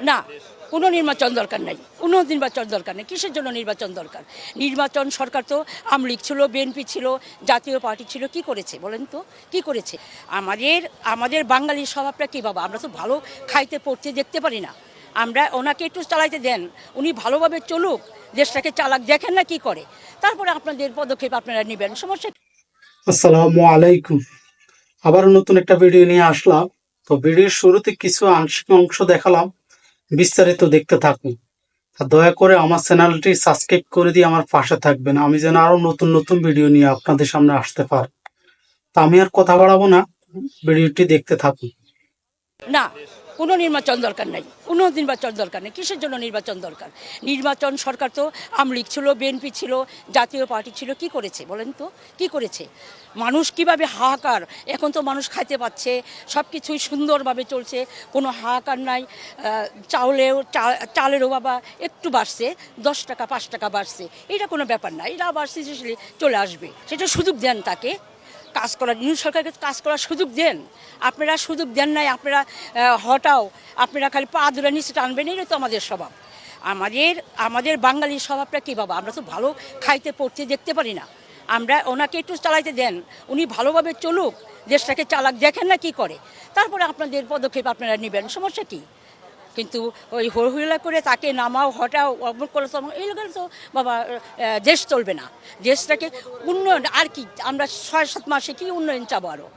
না, কোনো নির্বাচন দরকার নাই, কোনো নির্বাচন দরকার নেই। কিসের জন্য নির্বাচন দরকার? নির্বাচন সরকার তো আওয়ামী লীগ ছিল, বিএনপি ছিল, জাতীয় পার্টি ছিল, কি করেছে বলেন তো? কি করেছে? আমাদের আমাদের বাঙালির স্বভাবটা কী বাবা? আমরা তো ভালো খাইতে পড়তে দেখতে পারি না। আমরা ওনাকে একটু চালাইতে দেন, উনি ভালোভাবে চলুক, দেশটাকে চালাক, দেখেন না কি করে, তারপরে আপনাদের পদক্ষেপ আপনারা নেবেন, সমস্যা। আসসালামু আলাইকুম। আবার নতুন একটা ভিডিও নিয়ে আসলাম। তো ভিডিওর শুরুতে কিছু আংশিক অংশ দেখালাম, বিস্তারিত দেখতে থাকুন। আর দয়া করে আমার চ্যানেলটি সাবস্ক্রাইব করে দিয়ে আমার পাশে থাকবেন, আমি যেন আরো নতুন নতুন ভিডিও নিয়ে আপনাদের সামনে আসতে পারি। তা আমি আর কথা বাড়াবো না, ভিডিওটি দেখতে থাকুন। না, কোনো নির্বাচন দরকার নাই, কোনো নির্বাচন দরকার নেই। কিসের জন্য নির্বাচন দরকার? নির্বাচন সরকার তো আওয়ামী লীগ ছিল, বিএনপি ছিল, জাতীয় পার্টি ছিল, কি করেছে বলেন তো? কি করেছে? মানুষ কিভাবে হাহাকার, এখন তো মানুষ খাইতে পাচ্ছে, সব কিছুই সুন্দরভাবে চলছে, কোনো হাহাকার নাই। চালেরও বাবা একটু বাড়ছে, 10 টাকা 5 টাকা বাড়ছে, এটা কোনো ব্যাপার না, এটা আবার সিরিয়াসলি চলে আসবে। সেটা সুযোগ দেন তাকে কাজ করার, নিউ সরকারকে কাজ করার সুযোগ দেন। আপনারা সুযোগ দেন নাই, আপনারা হটাও, আপনারা খালি পা ধরে নিচে টানবেন, এটা তো আমাদের স্বভাব। আমাদের বাঙালির স্বভাবটা কী বাবা? আমরা তো ভালো খাইতে পড়তে দেখতে পারি না। আমরা ওনাকে একটু চালাইতে দেন, উনি ভালোভাবে চলুক, দেশটাকে চালাক, দেখেন না কি করে, তারপরে আপনাদের পদক্ষেপ আপনারা নেবেন, সমস্যা কী? কিন্তু ওই হইহুল্লা করে তাকে নামাও, হটাও, অমুক করে তো এইগুলো তো বাবা দেশ চলবে না। দেশটাকে উন্নয়ন আর কি, আমরা 6-7 মাসে কি উন্নয়ন চাবো? আরও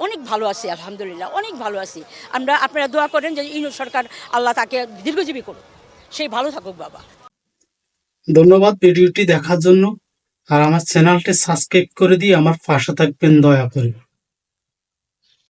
অনেক ভালো আছি, আলহামদুলিল্লাহ, অনেক ভালো আছি আমরা। আপনারা দোয়া করেন যে ইউনিট সরকার আল্লাহ তাকে দীর্ঘজীবী করুক, সেই ভালো থাকুক বাবা। ধন্যবাদ ভিডিওটি দেখার জন্য। আর আমার চ্যানেলটি সাবস্ক্রাইব করে দিয়ে আমার পাশে থাকবেন দয়া করে।